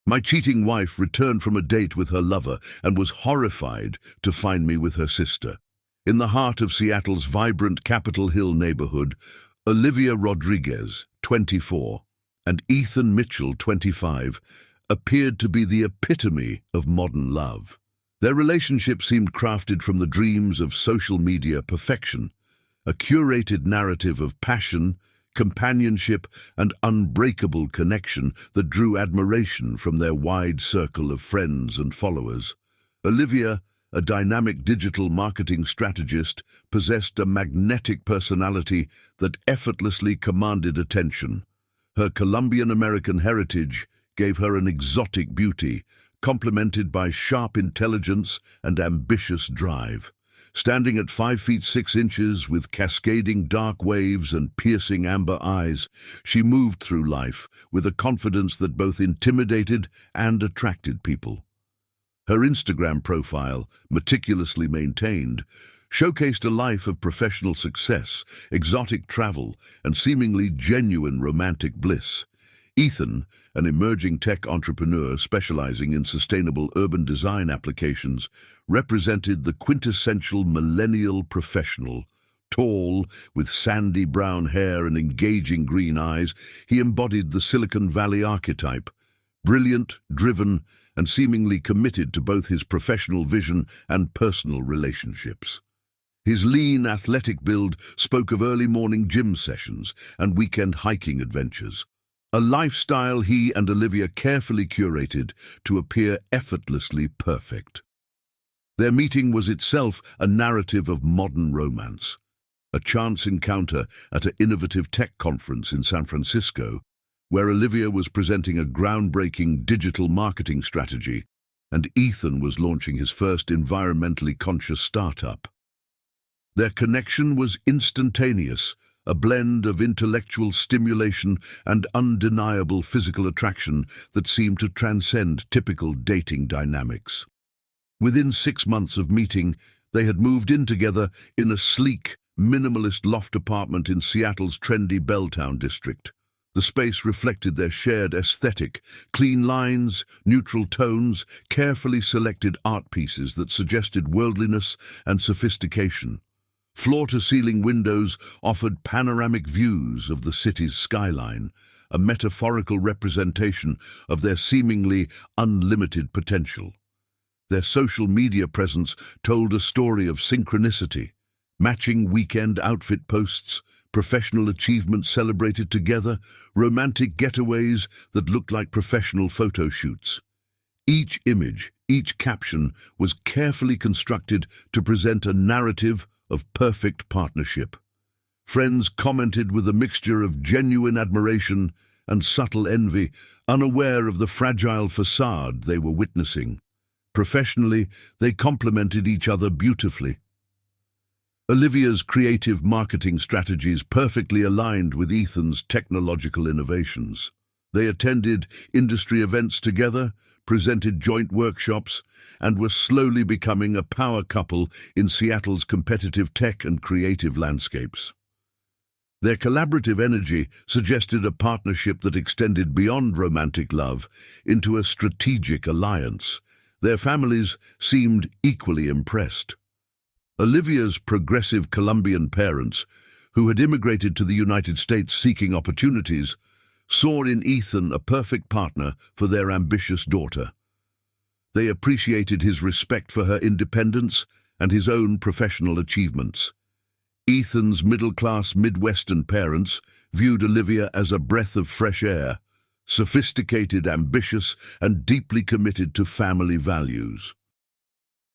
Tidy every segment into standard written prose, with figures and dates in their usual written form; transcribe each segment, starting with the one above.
My cheating wife returned from a date with her lover and was horrified to find me with her sister. In the heart of Seattle's vibrant Capitol Hill neighborhood, Olivia Rodriguez, 24, and Ethan Mitchell, 25, appeared to be the epitome of modern love. Their relationship seemed crafted from the dreams of social media perfection, a curated narrative of passion, companionship, and unbreakable connection that drew admiration from their wide circle of friends and followers. Olivia, a dynamic digital marketing strategist, possessed a magnetic personality that effortlessly commanded attention. Her Colombian-American heritage gave her an exotic beauty, complemented by sharp intelligence and ambitious drive. Standing at 5 feet 6 inches with cascading dark waves and piercing amber eyes, she moved through life with a confidence that both intimidated and attracted people. Her Instagram profile, meticulously maintained, showcased a life of professional success, exotic travel, and seemingly genuine romantic bliss. Ethan, an emerging tech entrepreneur specializing in sustainable urban design applications, represented the quintessential millennial professional. Tall, with sandy brown hair and engaging green eyes, he embodied the Silicon Valley archetype, brilliant, driven, and seemingly committed to both his professional vision and personal relationships. His lean, athletic build spoke of early morning gym sessions and weekend hiking adventures, a lifestyle he and Olivia carefully curated to appear effortlessly perfect. Their meeting was itself a narrative of modern romance. A chance encounter at an innovative tech conference in San Francisco, where Olivia was presenting a groundbreaking digital marketing strategy, and Ethan was launching his first environmentally conscious startup. Their connection was instantaneous, a blend of intellectual stimulation and undeniable physical attraction that seemed to transcend typical dating dynamics. Within 6 months of meeting, they had moved in together in a sleek, minimalist loft apartment in Seattle's trendy Belltown district. The space reflected their shared aesthetic: clean lines, neutral tones, carefully selected art pieces that suggested worldliness and sophistication. Floor-to-ceiling windows offered panoramic views of the city's skyline, a metaphorical representation of their seemingly unlimited potential. Their social media presence told a story of synchronicity, matching weekend outfit posts, professional achievements celebrated together, romantic getaways that looked like professional photo shoots. Each image, each caption was carefully constructed to present a narrative of perfect partnership. Friends commented with a mixture of genuine admiration and subtle envy, unaware of the fragile facade they were witnessing. Professionally, they complemented each other beautifully. Olivia's creative marketing strategies perfectly aligned with Ethan's technological innovations. They attended industry events together, presented joint workshops, and were slowly becoming a power couple in Seattle's competitive tech and creative landscapes. Their collaborative energy suggested a partnership that extended beyond romantic love into a strategic alliance. Their families seemed equally impressed. Olivia's progressive Colombian parents, who had immigrated to the United States seeking opportunities, saw in Ethan a perfect partner for their ambitious daughter. They appreciated his respect for her independence and his own professional achievements. Ethan's middle-class Midwestern parents viewed Olivia as a breath of fresh air, sophisticated, ambitious, and deeply committed to family values.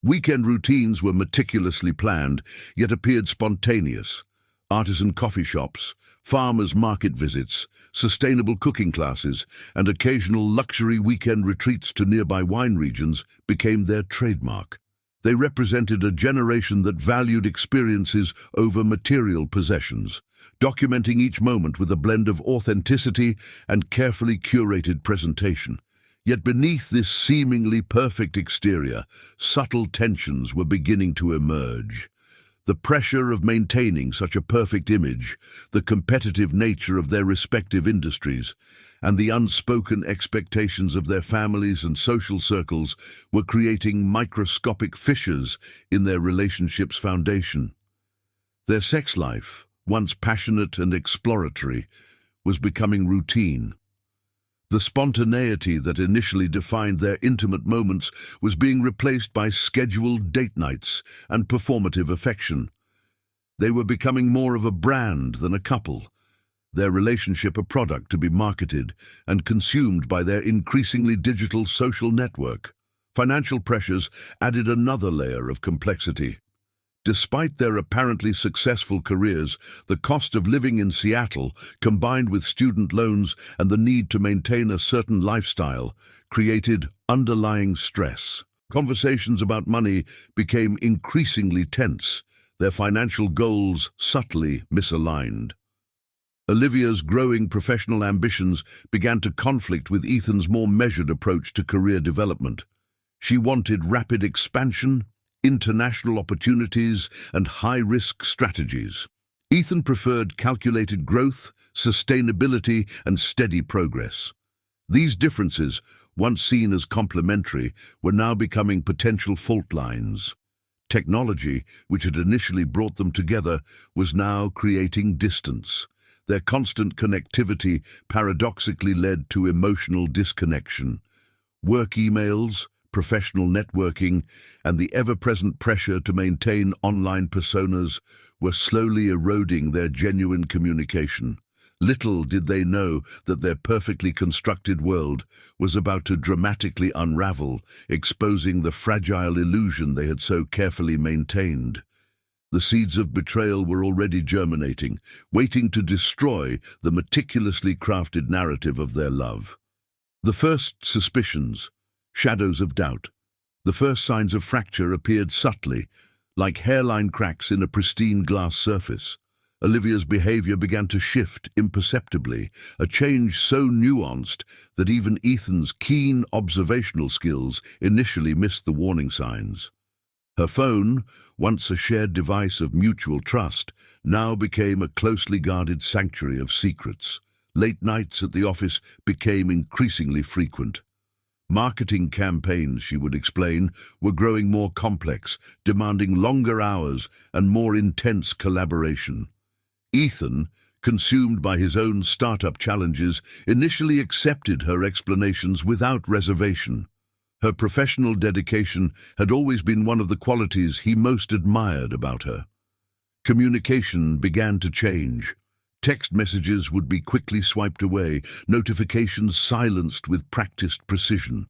Weekend routines were meticulously planned, yet appeared spontaneous. Artisan coffee shops, farmers' market visits, sustainable cooking classes, and occasional luxury weekend retreats to nearby wine regions became their trademark. They represented a generation that valued experiences over material possessions, documenting each moment with a blend of authenticity and carefully curated presentation. Yet beneath this seemingly perfect exterior, subtle tensions were beginning to emerge. The pressure of maintaining such a perfect image, the competitive nature of their respective industries, and the unspoken expectations of their families and social circles were creating microscopic fissures in their relationship's foundation. Their sex life, once passionate and exploratory, was becoming routine. The spontaneity that initially defined their intimate moments was being replaced by scheduled date nights and performative affection. They were becoming more of a brand than a couple, their relationship a product to be marketed and consumed by their increasingly digital social network. Financial pressures added another layer of complexity. Despite their apparently successful careers, the cost of living in Seattle, combined with student loans and the need to maintain a certain lifestyle, created underlying stress. Conversations about money became increasingly tense, their financial goals subtly misaligned. Olivia's growing professional ambitions began to conflict with Ethan's more measured approach to career development. She wanted rapid expansion, international opportunities, and high-risk strategies. Ethan preferred calculated growth, sustainability, and steady progress. These differences, once seen as complementary, were now becoming potential fault lines. Technology, which had initially brought them together, was now creating distance. Their constant connectivity paradoxically led to emotional disconnection. Work emails, professional networking, and the ever-present pressure to maintain online personas were slowly eroding their genuine communication. Little did they know that their perfectly constructed world was about to dramatically unravel, exposing the fragile illusion they had so carefully maintained. The seeds of betrayal were already germinating, waiting to destroy the meticulously crafted narrative of their love. The first suspicions, shadows of doubt. The first signs of fracture appeared subtly, like hairline cracks in a pristine glass surface. Olivia's behavior began to shift imperceptibly, a change so nuanced that even Ethan's keen observational skills initially missed the warning signs. Her phone, once a shared device of mutual trust, now became a closely guarded sanctuary of secrets. Late nights at the office became increasingly frequent. Marketing campaigns, she would explain, were growing more complex, demanding longer hours and more intense collaboration. Ethan, consumed by his own startup challenges, initially accepted her explanations without reservation. Her professional dedication had always been one of the qualities he most admired about her. Communication began to change. Text messages would be quickly swiped away, notifications silenced with practiced precision.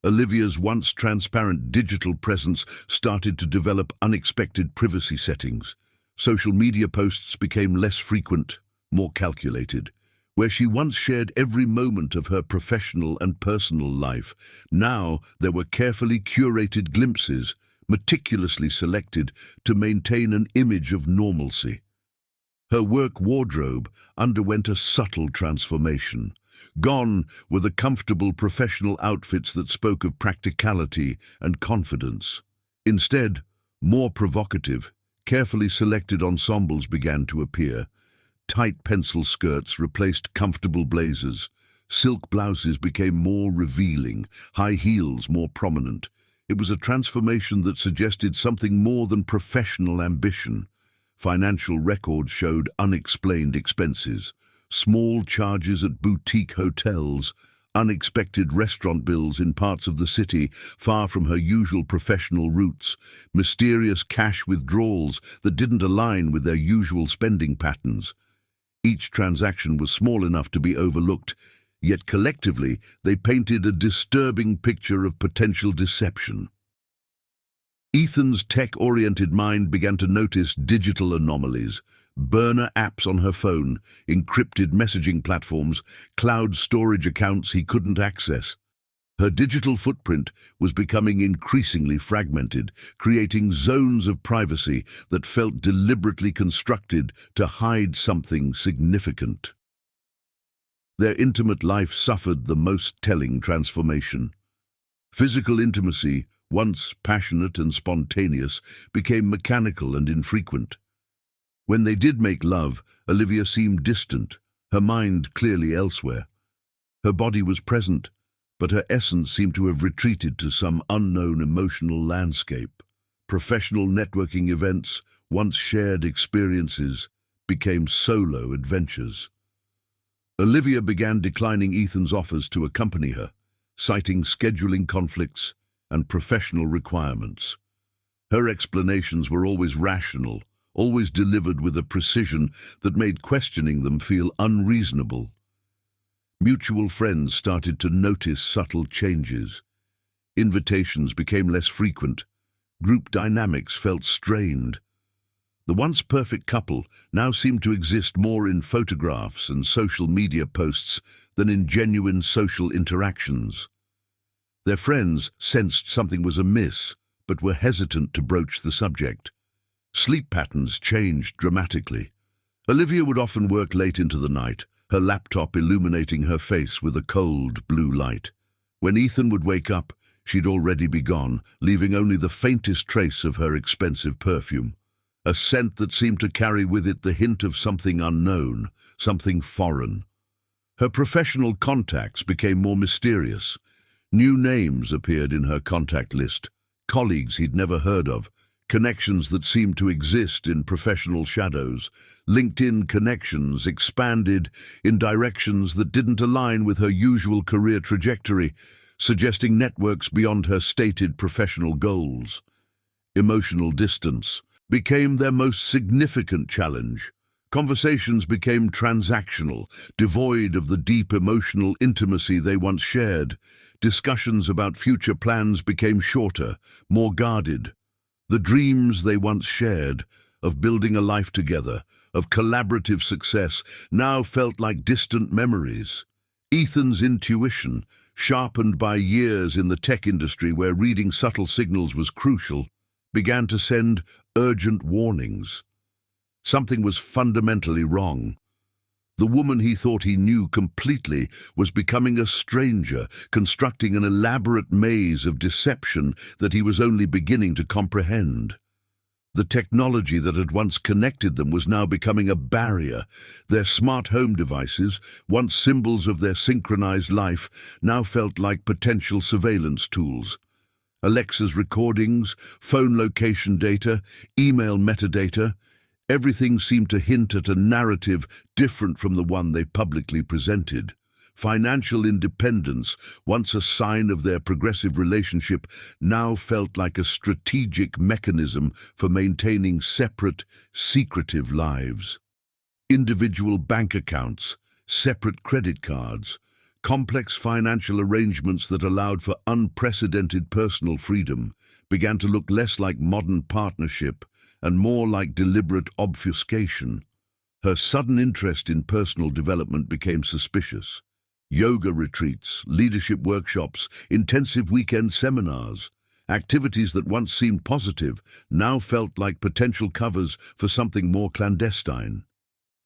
Olivia's once transparent digital presence started to develop unexpected privacy settings. Social media posts became less frequent, more calculated. Where she once shared every moment of her professional and personal life, now there were carefully curated glimpses, meticulously selected to maintain an image of normalcy. Her work wardrobe underwent a subtle transformation. Gone were the comfortable professional outfits that spoke of practicality and confidence. Instead, more provocative, carefully selected ensembles began to appear. Tight pencil skirts replaced comfortable blazers. Silk blouses became more revealing, high heels more prominent. It was a transformation that suggested something more than professional ambition. Financial records showed unexplained expenses, small charges at boutique hotels, unexpected restaurant bills in parts of the city far from her usual professional routes, mysterious cash withdrawals that didn't align with their usual spending patterns. Each transaction was small enough to be overlooked, yet collectively they painted a disturbing picture of potential deception. Ethan's tech-oriented mind began to notice digital anomalies, burner apps on her phone, encrypted messaging platforms, cloud storage accounts he couldn't access. Her digital footprint was becoming increasingly fragmented, creating zones of privacy that felt deliberately constructed to hide something significant. Their intimate life suffered the most telling transformation. Physical intimacy, once passionate and spontaneous, became mechanical and infrequent. When they did make love, Olivia seemed distant, her mind clearly elsewhere. Her body was present, but her essence seemed to have retreated to some unknown emotional landscape. Professional networking events, once shared experiences, became solo adventures. Olivia began declining Ethan's offers to accompany her, citing scheduling conflicts and professional requirements. Her explanations were always rational, always delivered with a precision that made questioning them feel unreasonable. Mutual friends started to notice subtle changes. Invitations became less frequent. Group dynamics felt strained. The once perfect couple now seemed to exist more in photographs and social media posts than in genuine social interactions. Their friends sensed something was amiss, but were hesitant to broach the subject. Sleep patterns changed dramatically. Olivia would often work late into the night, her laptop illuminating her face with a cold blue light. When Ethan would wake up, she'd already be gone, leaving only the faintest trace of her expensive perfume. A scent that seemed to carry with it the hint of something unknown, something foreign. Her professional contacts became more mysterious. New names appeared in her contact list, colleagues he'd never heard of, connections that seemed to exist in professional shadows. LinkedIn connections expanded in directions that didn't align with her usual career trajectory, suggesting networks beyond her stated professional goals. Emotional distance became their most significant challenge. Conversations became transactional, devoid of the deep emotional intimacy they once shared. Discussions about future plans became shorter, more guarded. The dreams they once shared, of building a life together, of collaborative success, now felt like distant memories. Ethan's intuition, sharpened by years in the tech industry where reading subtle signals was crucial, began to send urgent warnings. Something was fundamentally wrong. The woman he thought he knew completely was becoming a stranger, constructing an elaborate maze of deception that he was only beginning to comprehend. The technology that had once connected them was now becoming a barrier. Their smart home devices, once symbols of their synchronized life, now felt like potential surveillance tools. Alexa's recordings, phone location data, email metadata, everything seemed to hint at a narrative different from the one they publicly presented. Financial independence, once a sign of their progressive relationship, now felt like a strategic mechanism for maintaining separate, secretive lives. Individual bank accounts, separate credit cards, complex financial arrangements that allowed for unprecedented personal freedom began to look less like modern partnership and more like deliberate obfuscation. Her sudden interest in personal development became suspicious. Yoga retreats, leadership workshops, intensive weekend seminars, activities that once seemed positive now felt like potential covers for something more clandestine.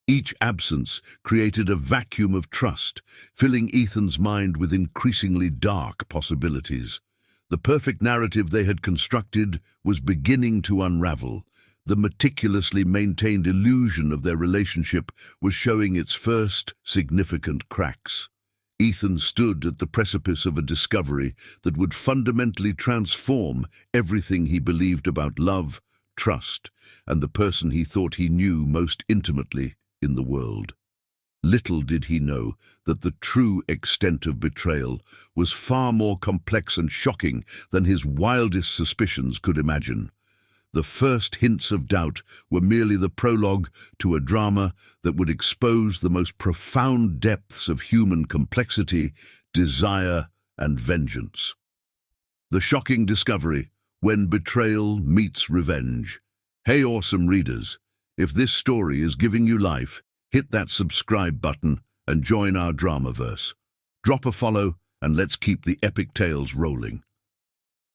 Each absence created a vacuum of trust, filling Ethan's mind with increasingly dark possibilities. The perfect narrative they had constructed was beginning to unravel. The meticulously maintained illusion of their relationship was showing its first significant cracks. Ethan stood at the precipice of a discovery that would fundamentally transform everything he believed about love, trust, and the person he thought he knew most intimately in the world. Little did he know that the true extent of betrayal was far more complex and shocking than his wildest suspicions could imagine. The first hints of doubt were merely the prologue to a drama that would expose the most profound depths of human complexity, desire, and vengeance. The shocking discovery, when betrayal meets revenge. Hey, awesome readers, if this story is giving you life, hit that subscribe button and join our Dramaverse. Drop a follow and let's keep the epic tales rolling.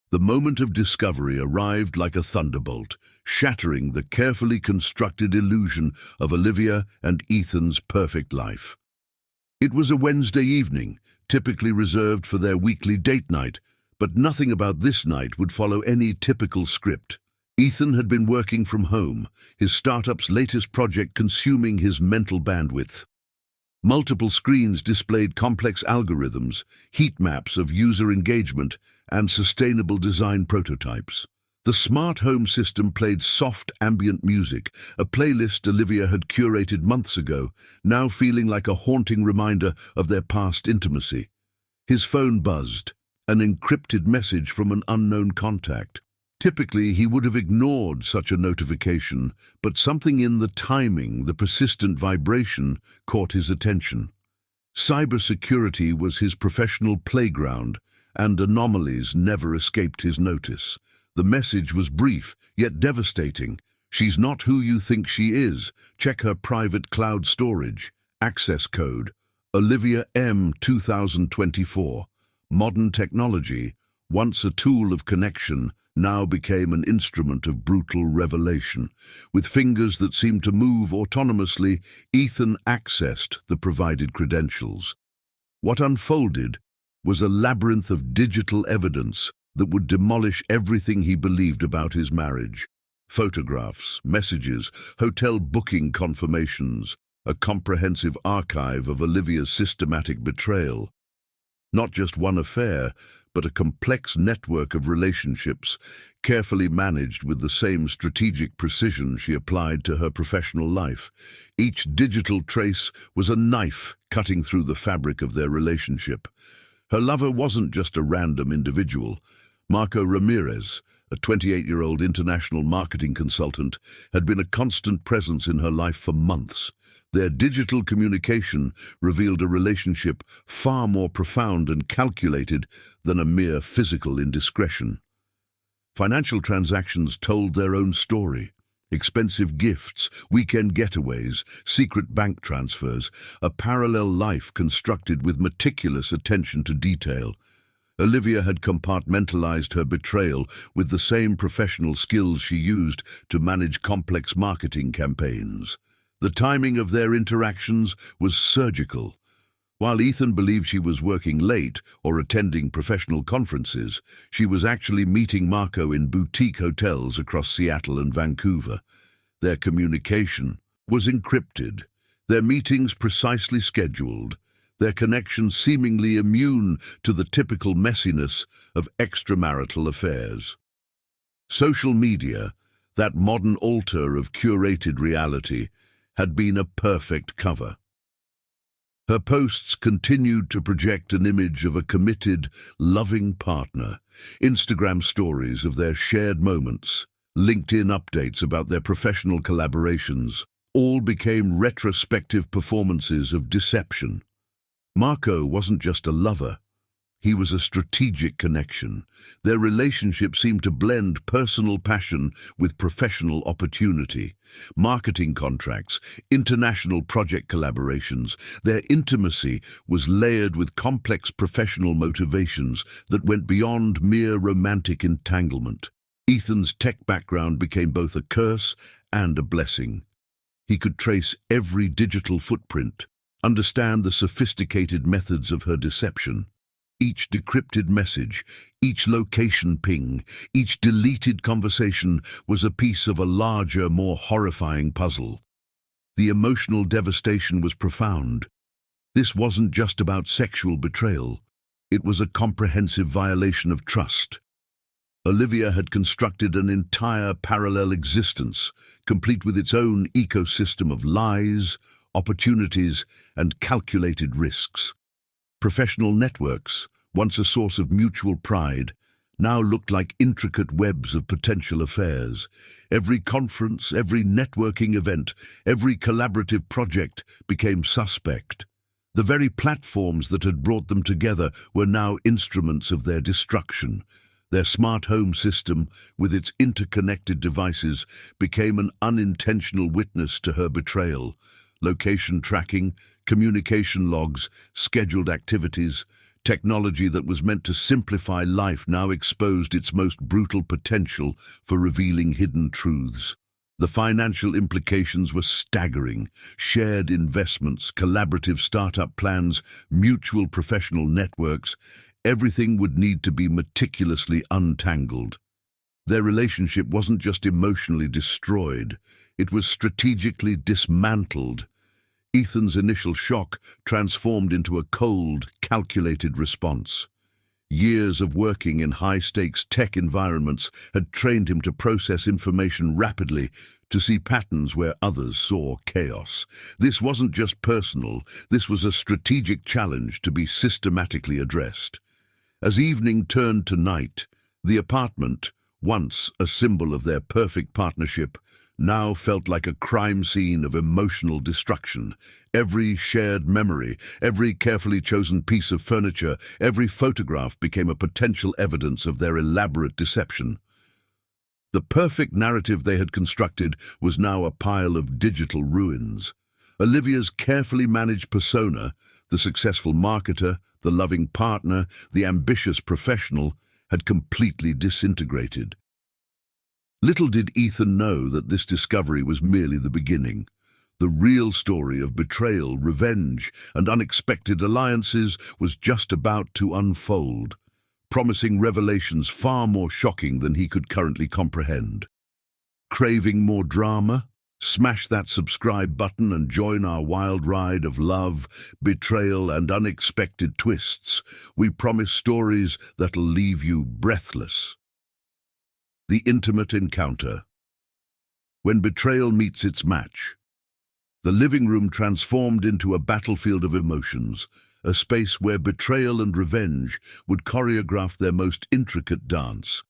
The moment of discovery arrived like a thunderbolt, shattering the carefully constructed illusion of Olivia and Ethan's perfect life. It was a Wednesday evening, typically reserved for their weekly date night, But nothing about this night would follow any typical script. Ethan had been working from home, his startup's latest project consuming his mental bandwidth. Multiple screens displayed complex algorithms, heat maps of user engagement, and sustainable design prototypes. The smart home system played soft ambient music, a playlist Olivia had curated months ago, now feeling like a haunting reminder of their past intimacy. His phone buzzed, an encrypted message from an unknown contact. Typically, he would have ignored such a notification, but something in the timing, the persistent vibration, caught his attention. Cybersecurity was his professional playground, and anomalies never escaped his notice. The message was brief, yet devastating. "She's not who you think she is. Check her private cloud storage. Access code. Olivia M. 2024. Modern technology, once a tool of connection, now became an instrument of brutal revelation. With fingers that seemed to move autonomously, Ethan accessed the provided credentials. What unfolded was a labyrinth of digital evidence that would demolish everything he believed about his marriage. Photographs, messages, hotel booking confirmations, a comprehensive archive of Olivia's systematic betrayal. Not just one affair, but a complex network of relationships, carefully managed with the same strategic precision she applied to her professional life. Each digital trace was a knife cutting through the fabric of their relationship. Her lover wasn't just a random individual. Marco Ramirez, a 28-year-old international marketing consultant, had been a constant presence in her life for months. Their digital communication revealed a relationship far more profound and calculated than a mere physical indiscretion. Financial transactions told their own story. Expensive gifts, weekend getaways, secret bank transfers, a parallel life constructed with meticulous attention to detail. Olivia had compartmentalized her betrayal with the same professional skills she used to manage complex marketing campaigns. The timing of their interactions was surgical. While Ethan believed she was working late or attending professional conferences, she was actually meeting Marco in boutique hotels across Seattle and Vancouver. Their communication was encrypted, their meetings precisely scheduled, their connection seemingly immune to the typical messiness of extramarital affairs. Social media, that modern altar of curated reality, had been a perfect cover. Her posts continued to project an image of a committed, loving partner, Instagram stories of their shared moments, LinkedIn updates about their professional collaborations, all became retrospective performances of deception. Marco wasn't just a lover. He was a strategic connection. Their relationship seemed to blend personal passion with professional opportunity. Marketing contracts, international project collaborations, their intimacy was layered with complex professional motivations that went beyond mere romantic entanglement. Ethan's tech background became both a curse and a blessing. He could trace every digital footprint, understand the sophisticated methods of her deception. Each decrypted message, each location ping, each deleted conversation was a piece of a larger, more horrifying puzzle. The emotional devastation was profound. This wasn't just about sexual betrayal. It was a comprehensive violation of trust. Olivia had constructed an entire parallel existence, complete with its own ecosystem of lies, opportunities, and calculated risks. Professional networks, once a source of mutual pride, now looked like intricate webs of potential affairs. Every conference, every networking event, every collaborative project became suspect. The very platforms that had brought them together were now instruments of their destruction. Their smart home system, with its interconnected devices, became an unintentional witness to her betrayal. Location tracking, communication logs, scheduled activities, technology that was meant to simplify life now exposed its most brutal potential for revealing hidden truths. The financial implications were staggering. Shared investments, collaborative startup plans, mutual professional networks, Everything would need to be meticulously untangled. Their relationship wasn't just emotionally destroyed, it was strategically dismantled. Ethan's initial shock transformed into a cold, calculated response. Years of working in high-stakes tech environments had trained him to process information rapidly, to see patterns where others saw chaos. This wasn't just personal, this was a strategic challenge to be systematically addressed. As evening turned to night, the apartment, once a symbol of their perfect partnership, now felt like a crime scene of emotional destruction. Every shared memory, every carefully chosen piece of furniture, every photograph became a potential evidence of their elaborate deception. The perfect narrative they had constructed was now a pile of digital ruins. Olivia's carefully managed persona, the successful marketer, the loving partner, the ambitious professional, had completely disintegrated. Little did Ethan know that this discovery was merely the beginning. The real story of betrayal, revenge, and unexpected alliances was just about to unfold, promising revelations far more shocking than he could currently comprehend. Craving more drama? Smash that subscribe button and join our wild ride of love, betrayal, and unexpected twists. We promise stories that'll leave you breathless. The intimate encounter. When betrayal meets its match, the living room transformed into a battlefield of emotions, a space where betrayal and revenge would choreograph their most intricate dance.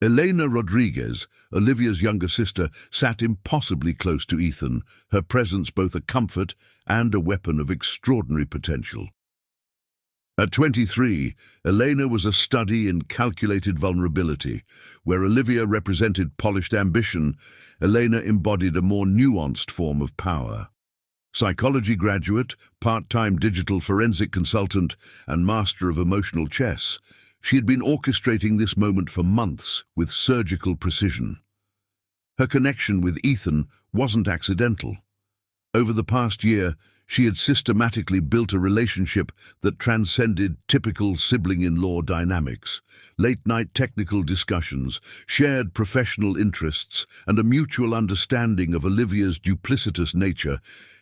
Elena Rodriguez, Olivia's younger sister, sat impossibly close to Ethan, her presence both a comfort and a weapon of extraordinary potential. At 23, Elena was a study in calculated vulnerability. Where Olivia represented polished ambition, Elena embodied a more nuanced form of power. Psychology graduate, part-time digital forensic consultant, and master of emotional chess, she had been orchestrating this moment for months with surgical precision. Her connection with Ethan wasn't accidental. Over the past year, she had systematically built a relationship that transcended typical sibling-in-law dynamics. Late-night technical discussions, shared professional interests, and a mutual understanding of Olivia's duplicitous nature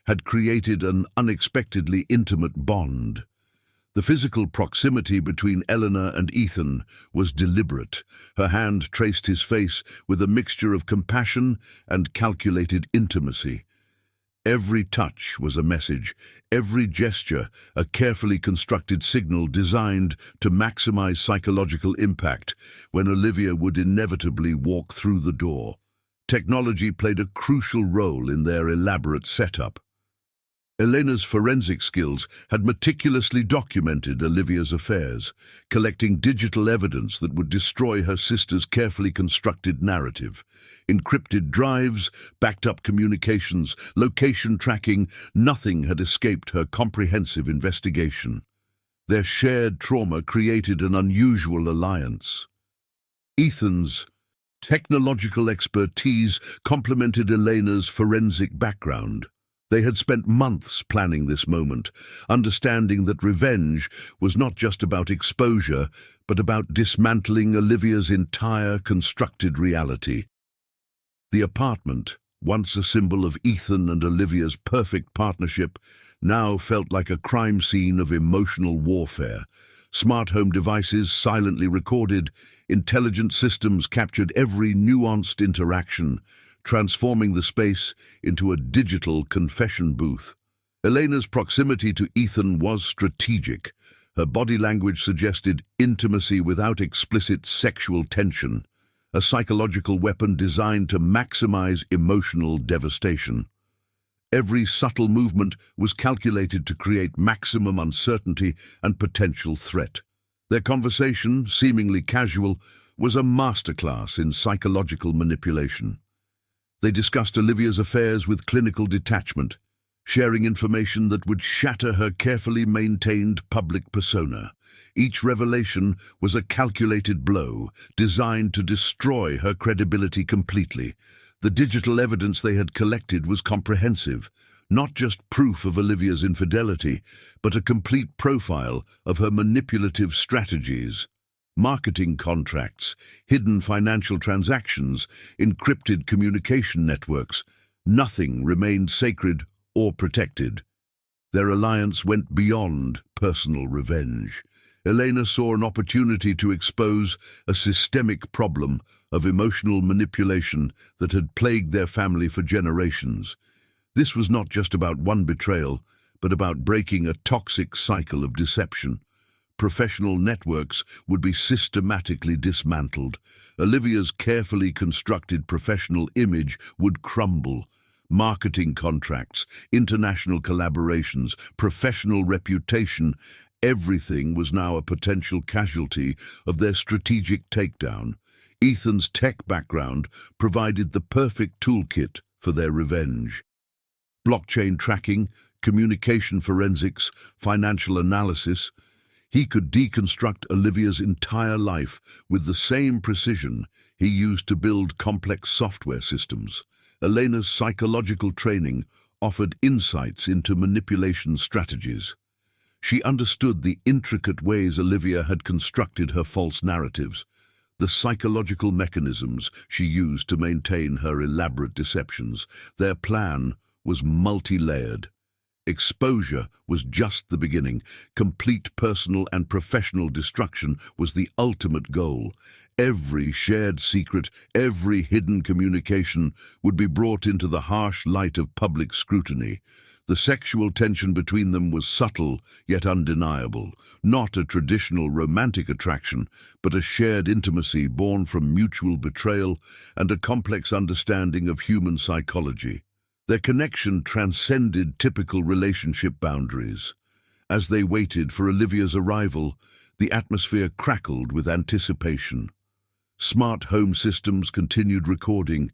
had created an unexpectedly intimate bond. The physical proximity between Eleanor and Ethan was deliberate. Her hand traced his face with a mixture of compassion and calculated intimacy. Every touch was a message, every gesture a carefully constructed signal designed to maximize psychological impact when Olivia would inevitably walk through the door. Technology played a crucial role in their elaborate setup. Elena's forensic skills had meticulously documented Olivia's affairs, collecting digital evidence that would destroy her sister's carefully constructed narrative. Encrypted drives, backed-up communications, location tracking, nothing had escaped her comprehensive investigation. Their shared trauma created an unusual alliance. Ethan's technological expertise complemented Elena's forensic background. They had spent months planning this moment, understanding that revenge was not just about exposure, but about dismantling Olivia's entire constructed reality. The apartment, once a symbol of Ethan and Olivia's perfect partnership, now felt like a crime scene of emotional warfare. Smart home devices silently recorded, intelligent systems captured every nuanced interaction, transforming the space into a digital confession booth. Elena's proximity to Ethan was strategic. Her body language suggested intimacy without explicit sexual tension, a psychological weapon designed to maximize emotional devastation. Every subtle movement was calculated to create maximum uncertainty and potential threat. Their conversation, seemingly casual, was a masterclass in psychological manipulation. They discussed Olivia's affairs with clinical detachment, sharing information that would shatter her carefully maintained public persona. Each revelation was a calculated blow, designed to destroy her credibility completely. The digital evidence they had collected was comprehensive, not just proof of Olivia's infidelity, but a complete profile of her manipulative strategies. Marketing contracts, hidden financial transactions, encrypted communication networks. Nothing remained sacred or protected. Their alliance went beyond personal revenge. Elena saw an opportunity to expose a systemic problem of emotional manipulation that had plagued their family for generations. This was not just about one betrayal, but about breaking a toxic cycle of deception. Professional networks would be systematically dismantled. Olivia's carefully constructed professional image would crumble. Marketing contracts, international collaborations, professional reputation, everything was now a potential casualty of their strategic takedown. Ethan's tech background provided the perfect toolkit for their revenge. Blockchain tracking, communication forensics, financial analysis. He could deconstruct Olivia's entire life with the same precision he used to build complex software systems. Elena's psychological training offered insights into manipulation strategies. She understood the intricate ways Olivia had constructed her false narratives, the psychological mechanisms she used to maintain her elaborate deceptions. Their plan was multi-layered. Exposure was just the beginning. Complete personal and professional destruction was the ultimate goal. Every shared secret, every hidden communication would be brought into the harsh light of public scrutiny. The sexual tension between them was subtle yet undeniable, not a traditional romantic attraction, but a shared intimacy born from mutual betrayal and a complex understanding of human psychology. Their connection transcended typical relationship boundaries. As they waited for Olivia's arrival, the atmosphere crackled with anticipation. Smart home systems continued recording.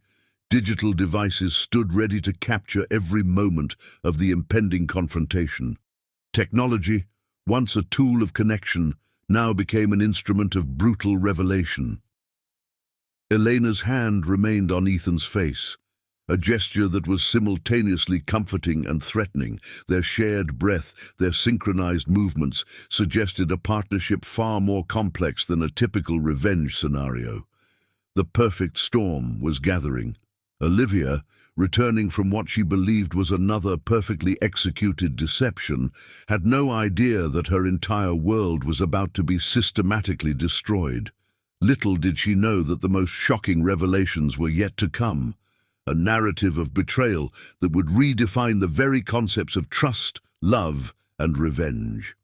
Digital devices stood ready to capture every moment of the impending confrontation. Technology, once a tool of connection, now became an instrument of brutal revelation. Elena's hand remained on Ethan's face, a gesture that was simultaneously comforting and threatening. Their shared breath, their synchronized movements, suggested a partnership far more complex than a typical revenge scenario. The perfect storm was gathering. Olivia, returning from what she believed was another perfectly executed deception, had no idea that her entire world was about to be systematically destroyed. Little did she know that the most shocking revelations were yet to come. A narrative of betrayal that would redefine the very concepts of trust, love, and revenge.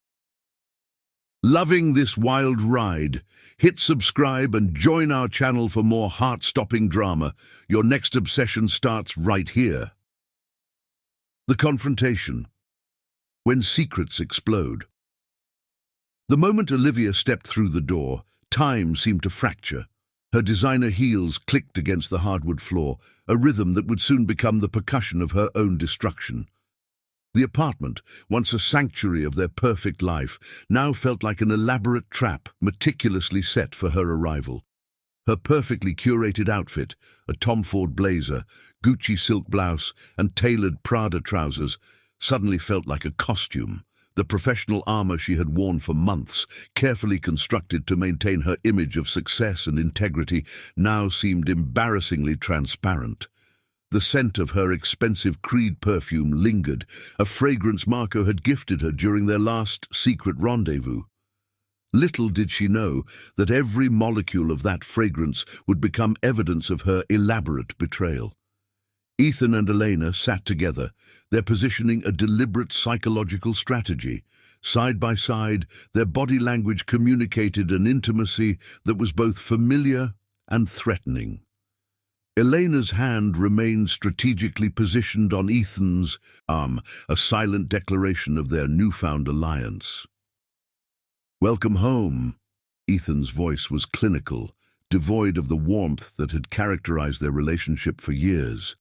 Loving this wild ride? Hit subscribe and join our channel for more heart-stopping drama. Your next obsession starts right here. The confrontation. When secrets explode. The moment Olivia stepped through the door, time seemed to fracture. Her designer heels clicked against the hardwood floor, a rhythm that would soon become the percussion of her own destruction. The apartment, once a sanctuary of their perfect life, now felt like an elaborate trap meticulously set for her arrival. Her perfectly curated outfit, a Tom Ford blazer, Gucci silk blouse, and tailored Prada trousers, suddenly felt like a costume. The professional armor she had worn for months, carefully constructed to maintain her image of success and integrity, now seemed embarrassingly transparent. The scent of her expensive Creed perfume lingered, a fragrance Marco had gifted her during their last secret rendezvous. Little did she know that every molecule of that fragrance would become evidence of her elaborate betrayal. Ethan and Elena sat together, their positioning a deliberate psychological strategy. Side by side, their body language communicated an intimacy that was both familiar and threatening. Elena's hand remained strategically positioned on Ethan's arm, a silent declaration of their newfound alliance. "Welcome home." Ethan's voice was clinical, devoid of the warmth that had characterized their relationship for years.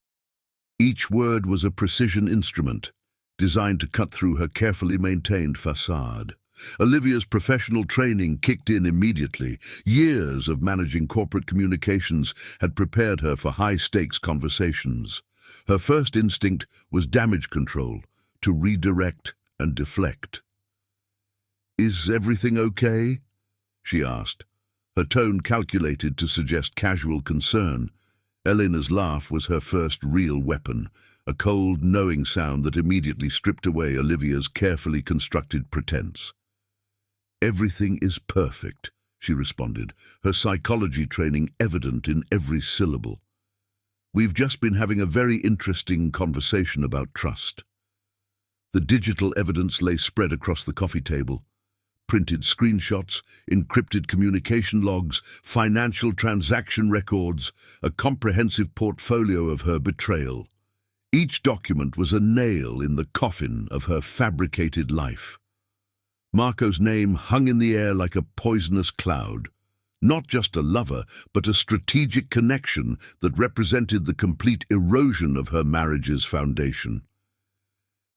Each word was a precision instrument, designed to cut through her carefully maintained facade. Olivia's professional training kicked in immediately. Years of managing corporate communications had prepared her for high-stakes conversations. Her first instinct was damage control, to redirect and deflect. "Is everything okay?" she asked, her tone calculated to suggest casual concern. Elena's laugh was her first real weapon, a cold, knowing sound that immediately stripped away Olivia's carefully constructed pretense. "Everything is perfect," she responded, her psychology training evident in every syllable. "We've just been having a very interesting conversation about trust." The digital evidence lay spread across the coffee table. Printed screenshots, encrypted communication logs, financial transaction records, a comprehensive portfolio of her betrayal. Each document was a nail in the coffin of her fabricated life. Marco's name hung in the air like a poisonous cloud. Not just a lover, but a strategic connection that represented the complete erosion of her marriage's foundation.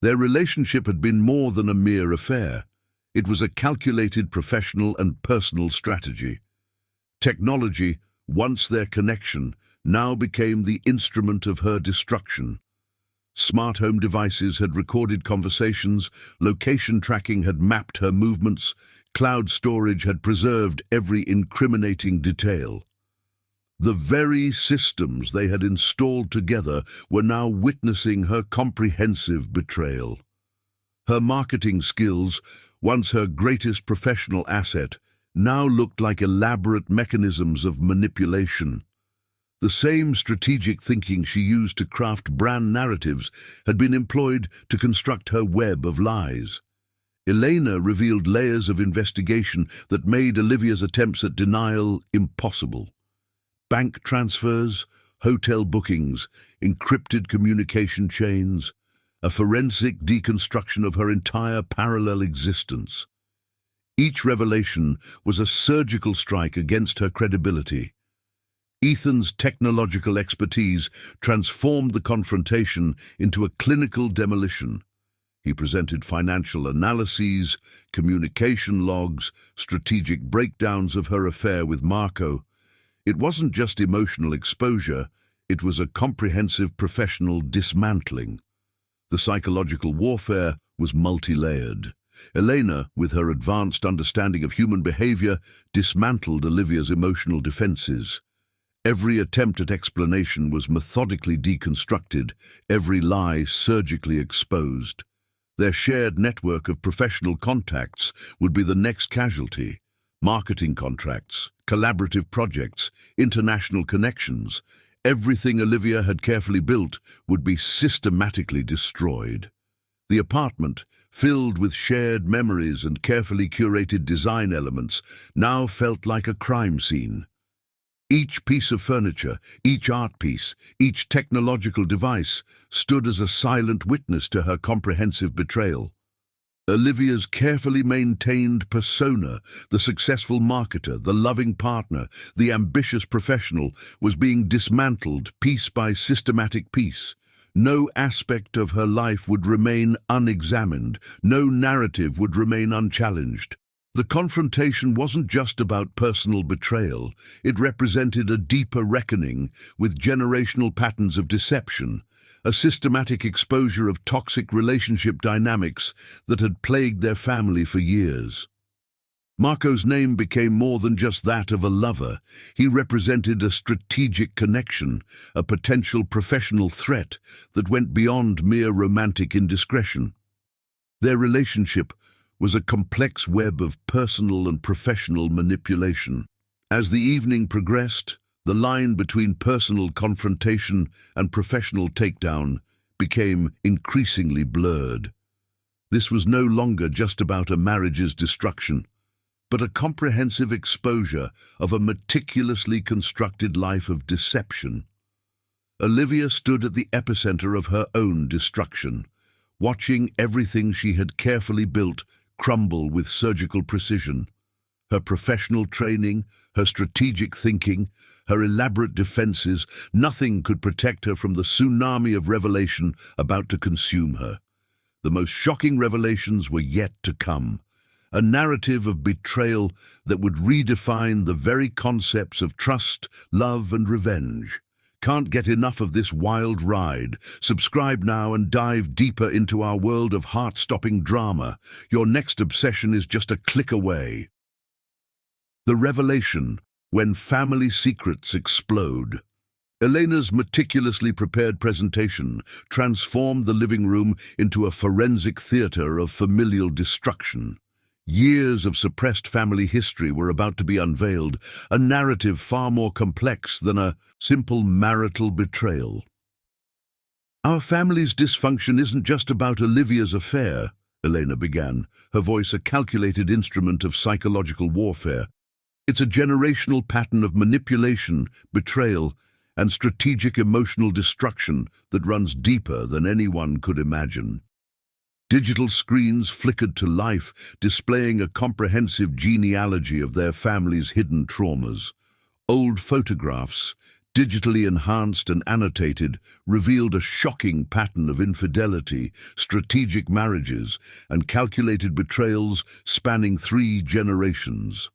Their relationship had been more than a mere affair. It was a calculated professional and personal strategy. Technology, once their connection, now became the instrument of her destruction. Smart home devices had recorded conversations, location tracking had mapped her movements, cloud storage had preserved every incriminating detail. The very systems they had installed together were now witnessing her comprehensive betrayal. Her marketing skills, once her greatest professional asset, now looked like elaborate mechanisms of manipulation. The same strategic thinking she used to craft brand narratives had been employed to construct her web of lies. Elena revealed layers of investigation that made Olivia's attempts at denial impossible. Bank transfers, hotel bookings, encrypted communication chains, a forensic deconstruction of her entire parallel existence. Each revelation was a surgical strike against her credibility. Ethan's technological expertise transformed the confrontation into a clinical demolition. He presented financial analyses, communication logs, strategic breakdowns of her affair with Marco. It wasn't just emotional exposure, it was a comprehensive professional dismantling. The psychological warfare was multi-layered. Elena, with her advanced understanding of human behavior, dismantled Olivia's emotional defenses. Every attempt at explanation was methodically deconstructed, every lie surgically exposed. Their shared network of professional contacts would be the next casualty. Marketing contracts, collaborative projects, international connections. Everything Olivia had carefully built would be systematically destroyed. The apartment, filled with shared memories and carefully curated design elements, now felt like a crime scene. Each piece of furniture, each art piece, each technological device stood as a silent witness to her comprehensive betrayal. Olivia's carefully maintained persona, the successful marketer, the loving partner, the ambitious professional, was being dismantled piece by systematic piece. No aspect of her life would remain unexamined, no narrative would remain unchallenged. The confrontation wasn't just about personal betrayal, it represented a deeper reckoning with generational patterns of deception, a systematic exposure of toxic relationship dynamics that had plagued their family for years. Marco's name became more than just that of a lover. He represented a strategic connection, a potential professional threat that went beyond mere romantic indiscretion. Their relationship was a complex web of personal and professional manipulation. As the evening progressed, the line between personal confrontation and professional takedown became increasingly blurred. This was no longer just about a marriage's destruction, but a comprehensive exposure of a meticulously constructed life of deception. Olivia stood at the epicenter of her own destruction, watching everything she had carefully built crumble with surgical precision. Her professional training, her strategic thinking, her elaborate defenses, nothing could protect her from the tsunami of revelation about to consume her. The most shocking revelations were yet to come, a narrative of betrayal that would redefine the very concepts of trust, love, and revenge. Can't get enough of this wild ride? Subscribe now and dive deeper into our world of heart-stopping drama. Your next obsession is just a click away. The revelation, when family secrets explode. Elena's meticulously prepared presentation transformed the living room into a forensic theater of familial destruction. Years of suppressed family history were about to be unveiled, a narrative far more complex than a simple marital betrayal. Our family's dysfunction isn't just about Olivia's affair, Elena began, her voice a calculated instrument of psychological warfare. It's a generational pattern of manipulation, betrayal, and strategic emotional destruction that runs deeper than anyone could imagine. Digital screens flickered to life, displaying a comprehensive genealogy of their family's hidden traumas. Old photographs, digitally enhanced and annotated, revealed a shocking pattern of infidelity, strategic marriages, and calculated betrayals spanning 3 generations.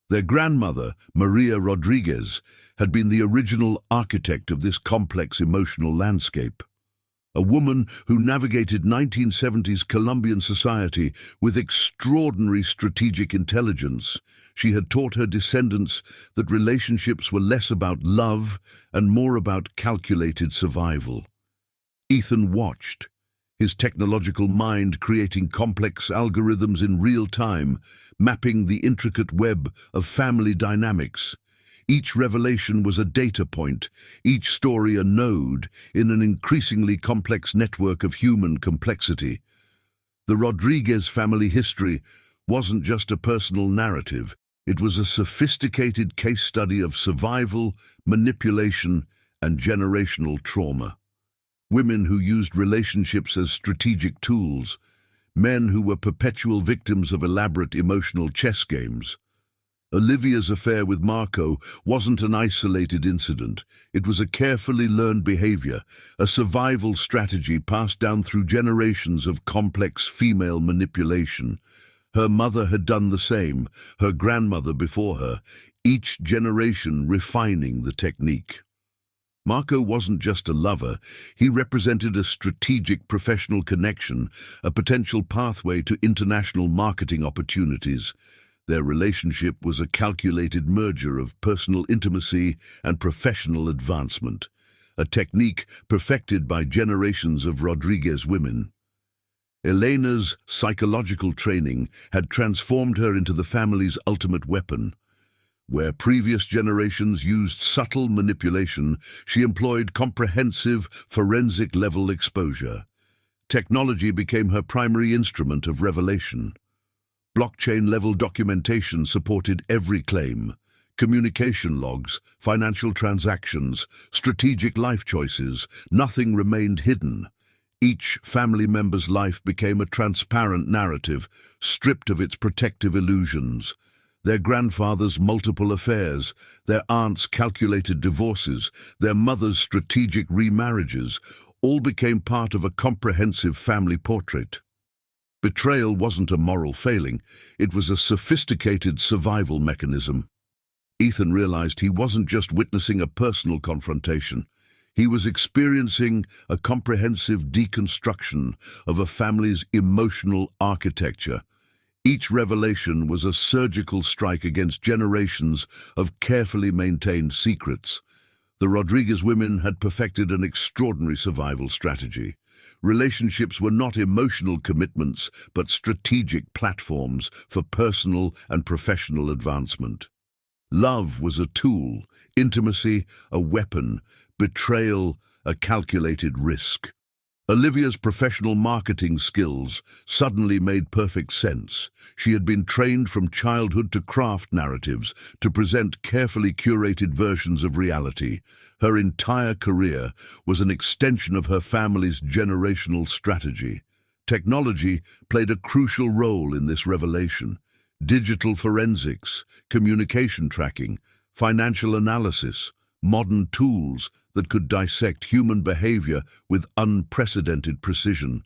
Their grandmother, Maria Rodriguez, had been the original architect of this complex emotional landscape. A woman who navigated 1970s Colombian society with extraordinary strategic intelligence, she had taught her descendants that relationships were less about love and more about calculated survival. Ethan watched, his technological mind creating complex algorithms in real time, mapping the intricate web of family dynamics. Each revelation was a data point, each story a node in an increasingly complex network of human complexity. The Rodriguez family history wasn't just a personal narrative, it was a sophisticated case study of survival, manipulation, and generational trauma. Women who used relationships as strategic tools, men who were perpetual victims of elaborate emotional chess games. Olivia's affair with Marco wasn't an isolated incident. It was a carefully learned behavior, a survival strategy passed down through generations of complex female manipulation. Her mother had done the same, her grandmother before her, each generation refining the technique. Marco wasn't just a lover, he represented a strategic professional connection, a potential pathway to international marketing opportunities. Their relationship was a calculated merger of personal intimacy and professional advancement, a technique perfected by generations of Rodriguez women. Elena's psychological training had transformed her into the family's ultimate weapon. Where previous generations used subtle manipulation, she employed comprehensive, forensic-level exposure. Technology became her primary instrument of revelation. Blockchain-level documentation supported every claim. Communication logs, financial transactions, strategic life choices, nothing remained hidden. Each family member's life became a transparent narrative, stripped of its protective illusions. Their grandfather's multiple affairs, their aunt's calculated divorces, their mother's strategic remarriages, all became part of a comprehensive family portrait. Betrayal wasn't a moral failing, it was a sophisticated survival mechanism. Ethan realized he wasn't just witnessing a personal confrontation, he was experiencing a comprehensive deconstruction of a family's emotional architecture. Each revelation was a surgical strike against generations of carefully maintained secrets. The Rodriguez women had perfected an extraordinary survival strategy. Relationships were not emotional commitments, but strategic platforms for personal and professional advancement. Love was a tool, intimacy a weapon, betrayal a calculated risk. Olivia's professional marketing skills suddenly made perfect sense. She had been trained from childhood to craft narratives, to present carefully curated versions of reality. Her entire career was an extension of her family's generational strategy. Technology played a crucial role in this revelation. Digital forensics, communication tracking, financial analysis, modern tools that could dissect human behavior with unprecedented precision.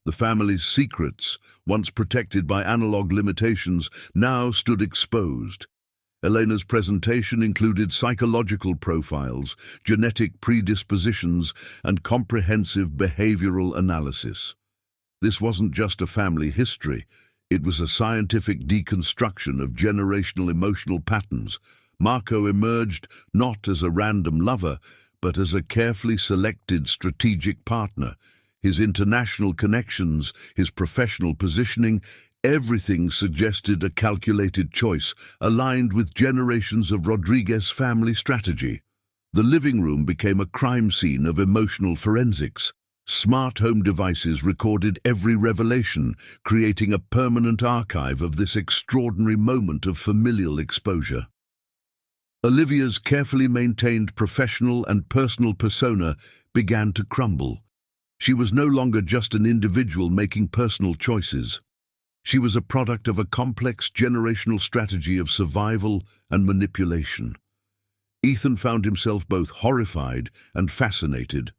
The family's secrets, once protected by analog limitations, now stood exposed. Elena's presentation included psychological profiles, genetic predispositions, and comprehensive behavioral analysis. This wasn't just a family history, it was a scientific deconstruction of generational emotional patterns. Marco emerged not as a random lover, but as a carefully selected strategic partner. His international connections, his professional positioning, everything suggested a calculated choice, aligned with generations of Rodriguez family strategy. The living room became a crime scene of emotional forensics. Smart home devices recorded every revelation, creating a permanent archive of this extraordinary moment of familial exposure. Olivia's carefully maintained professional and personal persona began to crumble. She was no longer just an individual making personal choices. She was a product of a complex generational strategy of survival and manipulation. Ethan found himself both horrified and fascinated.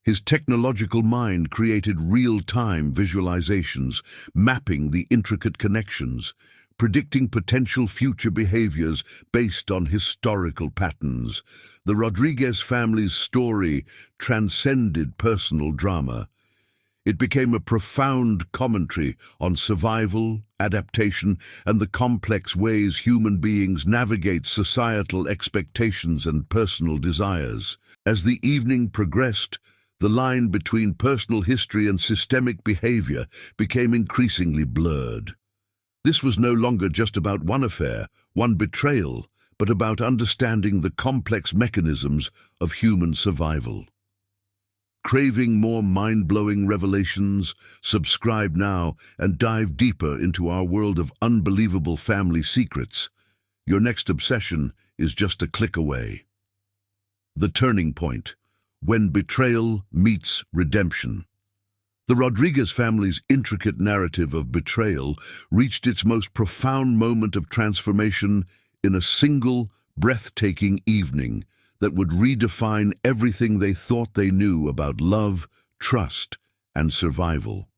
His technological mind created real-time visualizations, mapping the intricate connections, predicting potential future behaviors based on historical patterns. The Rodriguez family's story transcended personal drama. It became a profound commentary on survival, adaptation, and the complex ways human beings navigate societal expectations and personal desires. As the evening progressed, the line between personal history and systemic behavior became increasingly blurred. This was no longer just about one affair, one betrayal, but about understanding the complex mechanisms of human survival. Craving more mind-blowing revelations? Subscribe now and dive deeper into our world of unbelievable family secrets. Your next obsession is just a click away. The Turning Point: When Betrayal Meets Redemption. The Rodriguez family's intricate narrative of betrayal reached its most profound moment of transformation in a single, breathtaking evening that would redefine everything they thought they knew about love, trust, and survival.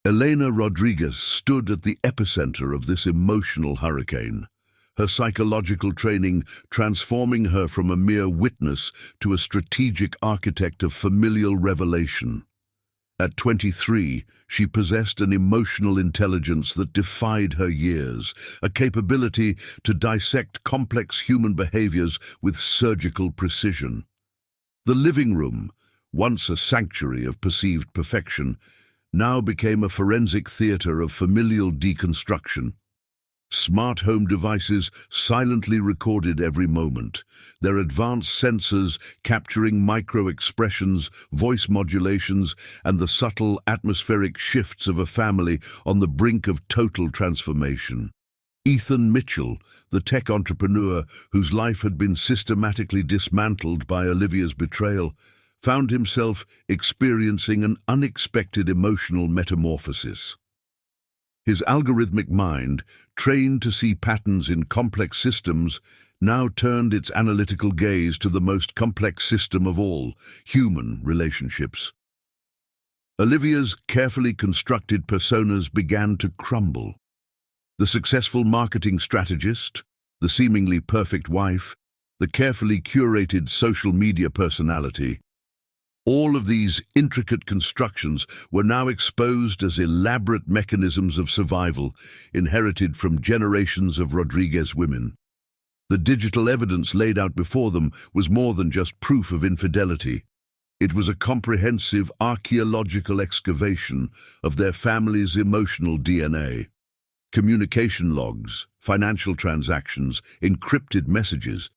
Elena Rodriguez stood at the epicenter of this emotional hurricane, her psychological training transforming her from a mere witness to a strategic architect of familial revelation. At 23, she possessed an emotional intelligence that defied her years, a capability to dissect complex human behaviors with surgical precision. The living room, once a sanctuary of perceived perfection, now became a forensic theater of familial deconstruction. Smart home devices silently recorded every moment, their advanced sensors capturing micro-expressions, voice modulations, and the subtle atmospheric shifts of a family on the brink of total transformation. Ethan Mitchell, the tech entrepreneur whose life had been systematically dismantled by Olivia's betrayal, found himself experiencing an unexpected emotional metamorphosis. His algorithmic mind, trained to see patterns in complex systems, now turned its analytical gaze to the most complex system of all, human relationships. Olivia's carefully constructed personas began to crumble. The successful marketing strategist, the seemingly perfect wife, the carefully curated social media personality, all of these intricate constructions were now exposed as elaborate mechanisms of survival inherited from generations of Rodriguez women. The digital evidence laid out before them was more than just proof of infidelity. It was a comprehensive archaeological excavation of their family's emotional DNA. Communication logs, financial transactions, encrypted messages.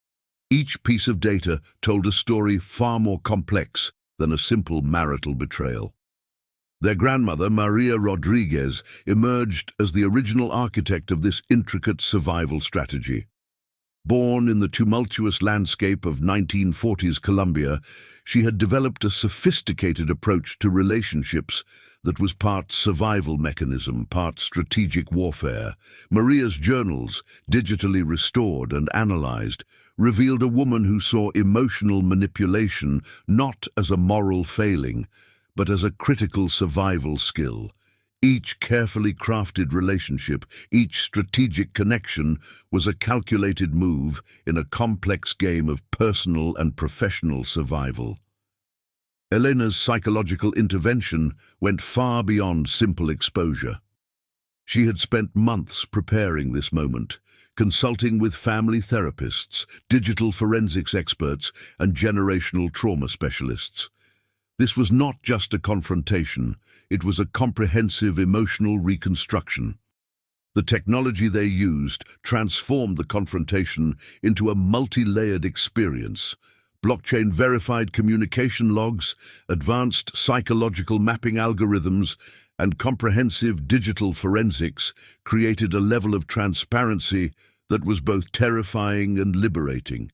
Each piece of data told a story far more complex than a simple marital betrayal. Their grandmother, Maria Rodriguez, emerged as the original architect of this intricate survival strategy. Born in the tumultuous landscape of 1940s Colombia, she had developed a sophisticated approach to relationships that was part survival mechanism, part strategic warfare. Maria's journals, digitally restored and analyzed, revealed a woman who saw emotional manipulation not as a moral failing, but as a critical survival skill. Each carefully crafted relationship, each strategic connection was a calculated move in a complex game of personal and professional survival. Elena's psychological intervention went far beyond simple exposure. She had spent months preparing this moment, consulting with family therapists, digital forensics experts, and generational trauma specialists. This was not just a confrontation, it was a comprehensive emotional reconstruction. The technology they used transformed the confrontation into a multi-layered experience. Blockchain-verified communication logs, advanced psychological mapping algorithms, and comprehensive digital forensics created a level of transparency that was both terrifying and liberating.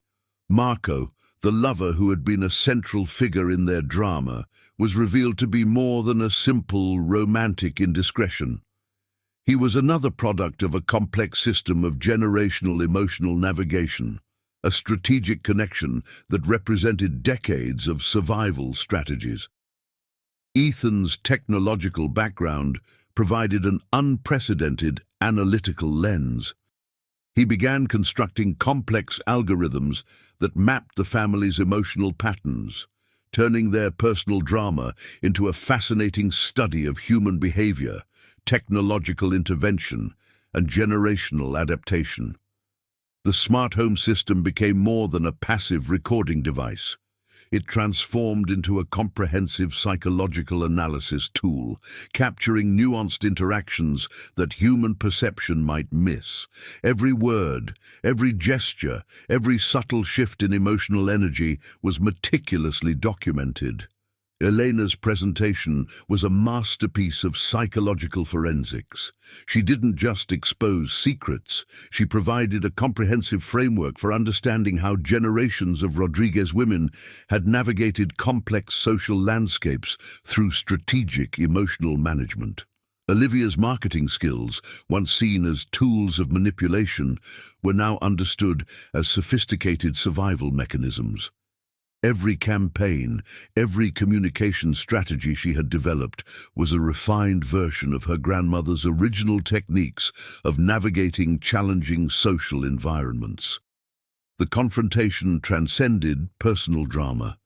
Marco, the lover who had been a central figure in their drama, was revealed to be more than a simple romantic indiscretion. He was another product of a complex system of generational emotional navigation, a strategic connection that represented decades of survival strategies. Ethan's technological background provided an unprecedented analytical lens. He began constructing complex algorithms that mapped the family's emotional patterns, turning their personal drama into a fascinating study of human behavior, technological intervention, and generational adaptation. The smart home system became more than a passive recording device. It transformed into a comprehensive psychological analysis tool, capturing nuanced interactions that human perception might miss. Every word, every gesture, every subtle shift in emotional energy was meticulously documented. Elena's presentation was a masterpiece of psychological forensics. She didn't just expose secrets, she provided a comprehensive framework for understanding how generations of Rodriguez women had navigated complex social landscapes through strategic emotional management. Olivia's marketing skills, once seen as tools of manipulation, were now understood as sophisticated survival mechanisms. Every campaign, every communication strategy she had developed was a refined version of her grandmother's original techniques of navigating challenging social environments. The confrontation transcended personal drama.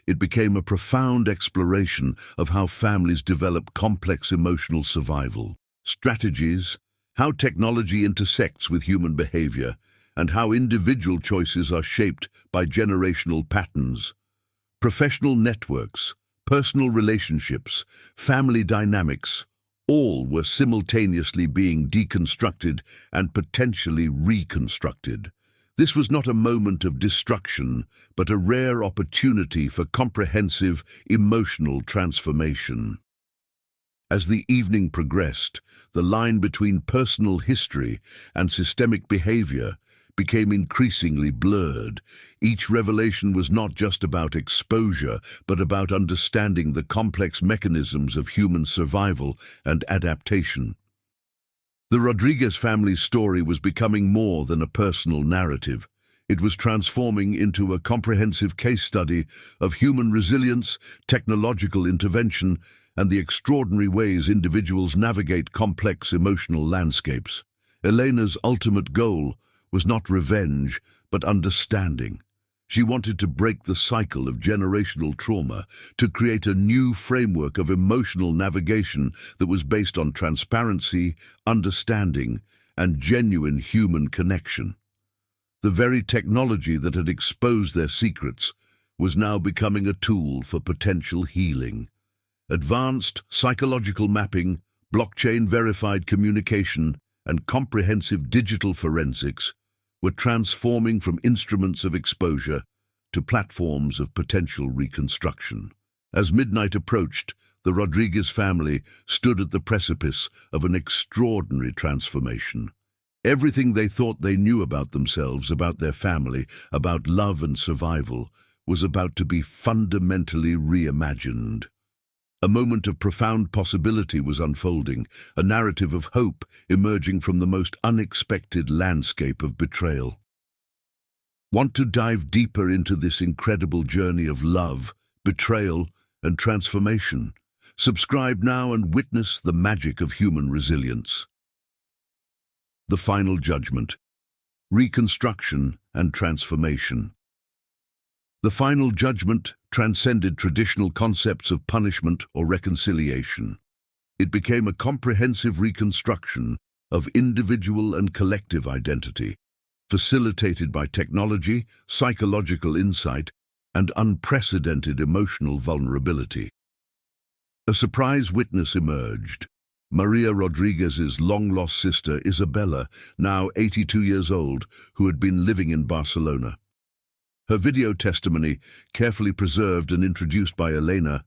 It became a profound exploration of how families develop complex emotional survival strategies, how technology intersects with human behavior, and how individual choices are shaped by generational patterns. Professional networks, personal relationships, family dynamics, all were simultaneously being deconstructed and potentially reconstructed. This was not a moment of destruction, but a rare opportunity for comprehensive emotional transformation. As the evening progressed, the line between personal history and systemic behavior became increasingly blurred. Each revelation was not just about exposure, but about understanding the complex mechanisms of human survival and adaptation. The Rodriguez family's story was becoming more than a personal narrative. It was transforming into a comprehensive case study of human resilience, technological intervention, and the extraordinary ways individuals navigate complex emotional landscapes. Elena's ultimate goal was not revenge, but understanding. She wanted to break the cycle of generational trauma, to create a new framework of emotional navigation that was based on transparency, understanding, and genuine human connection. The very technology that had exposed their secrets was now becoming a tool for potential healing. Advanced psychological mapping, blockchain-verified communication, and comprehensive digital forensics were transforming from instruments of exposure to platforms of potential reconstruction. As midnight approached, the Rodriguez family stood at the precipice of an extraordinary transformation. Everything they thought they knew about themselves, about their family, about love and survival, was about to be fundamentally reimagined. A moment of profound possibility was unfolding, a narrative of hope emerging from the most unexpected landscape of betrayal. Want to dive deeper into this incredible journey of love, betrayal, and transformation? Subscribe now and witness the magic of human resilience. The Final Judgment. Reconstruction and Transformation. The Final Judgment transcended traditional concepts of punishment or reconciliation. It became a comprehensive reconstruction of individual and collective identity, facilitated by technology, psychological insight, and unprecedented emotional vulnerability. A surprise witness emerged. Maria Rodriguez's long-lost sister, Isabella, now 82 years old, who had been living in Barcelona. Her video testimony, carefully preserved and introduced by Elena,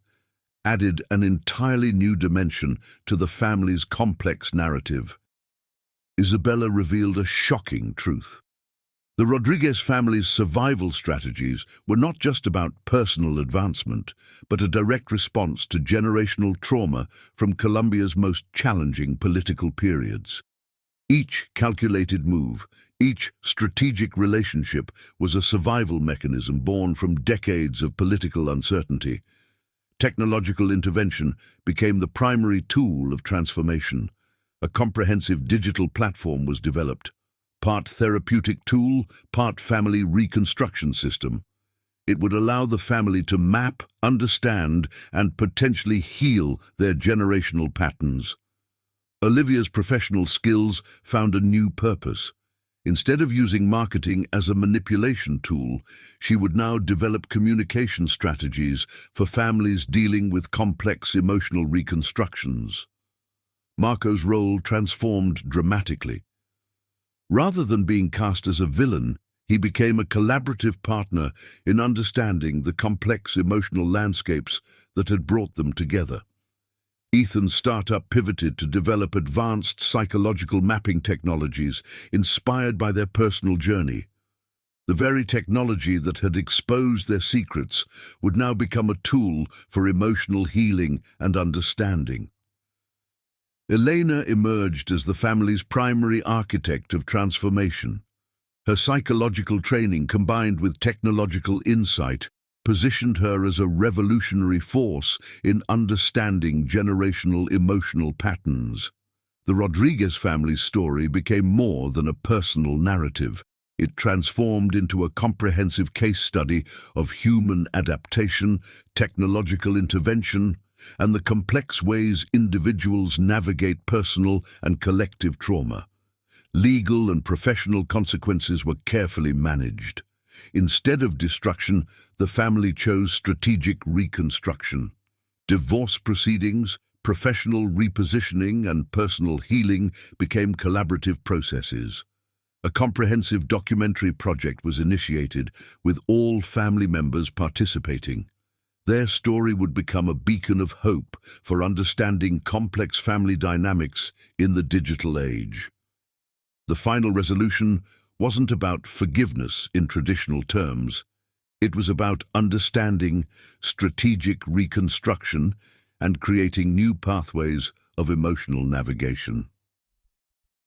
added an entirely new dimension to the family's complex narrative. Isabella revealed a shocking truth. The Rodriguez family's survival strategies were not just about personal advancement, but a direct response to generational trauma from Colombia's most challenging political periods. Each calculated move, each strategic relationship was a survival mechanism born from decades of political uncertainty. Technological intervention became the primary tool of transformation. A comprehensive digital platform was developed, part therapeutic tool, part family reconstruction system. It would allow the family to map, understand, and potentially heal their generational patterns. Olivia's professional skills found a new purpose. Instead of using marketing as a manipulation tool, she would now develop communication strategies for families dealing with complex emotional reconstructions. Marco's role transformed dramatically. Rather than being cast as a villain, he became a collaborative partner in understanding the complex emotional landscapes that had brought them together. Ethan's startup pivoted to develop advanced psychological mapping technologies inspired by their personal journey. The very technology that had exposed their secrets would now become a tool for emotional healing and understanding. Elena emerged as the family's primary architect of transformation. Her psychological training combined with technological insight positioned her as a revolutionary force in understanding generational emotional patterns. The Rodriguez family's story became more than a personal narrative. It transformed into a comprehensive case study of human adaptation, technological intervention, and the complex ways individuals navigate personal and collective trauma. Legal and professional consequences were carefully managed. Instead of destruction, the family chose strategic reconstruction. Divorce proceedings, professional repositioning, and personal healing became collaborative processes. A comprehensive documentary project was initiated, with all family members participating. Their story would become a beacon of hope for understanding complex family dynamics in the digital age. The final resolution wasn't about forgiveness in traditional terms. It was about understanding, strategic reconstruction, and creating new pathways of emotional navigation.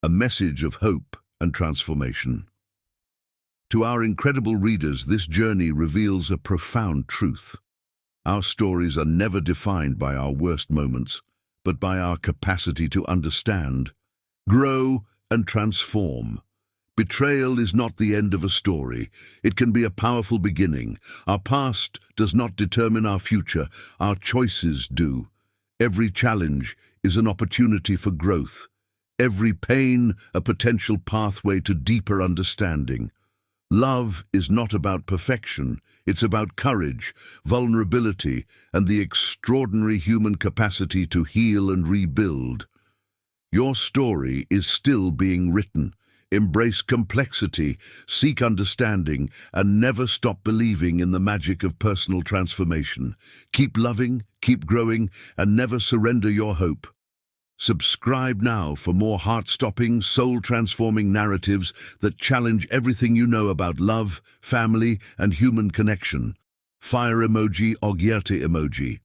A message of hope and transformation. To our incredible readers, this journey reveals a profound truth. Our stories are never defined by our worst moments, but by our capacity to understand, grow, and transform. Betrayal is not the end of a story. It can be a powerful beginning. Our past does not determine our future. Our choices do. Every challenge is an opportunity for growth. Every pain, a potential pathway to deeper understanding. Love is not about perfection. It's about courage, vulnerability, and the extraordinary human capacity to heal and rebuild. Your story is still being written. Embrace complexity, seek understanding, and never stop believing in the magic of personal transformation. Keep loving, keep growing, and never surrender your hope. Subscribe now for more heart-stopping, soul-transforming narratives that challenge everything you know about love, family, and human connection. Fire emoji, Ogyerte emoji.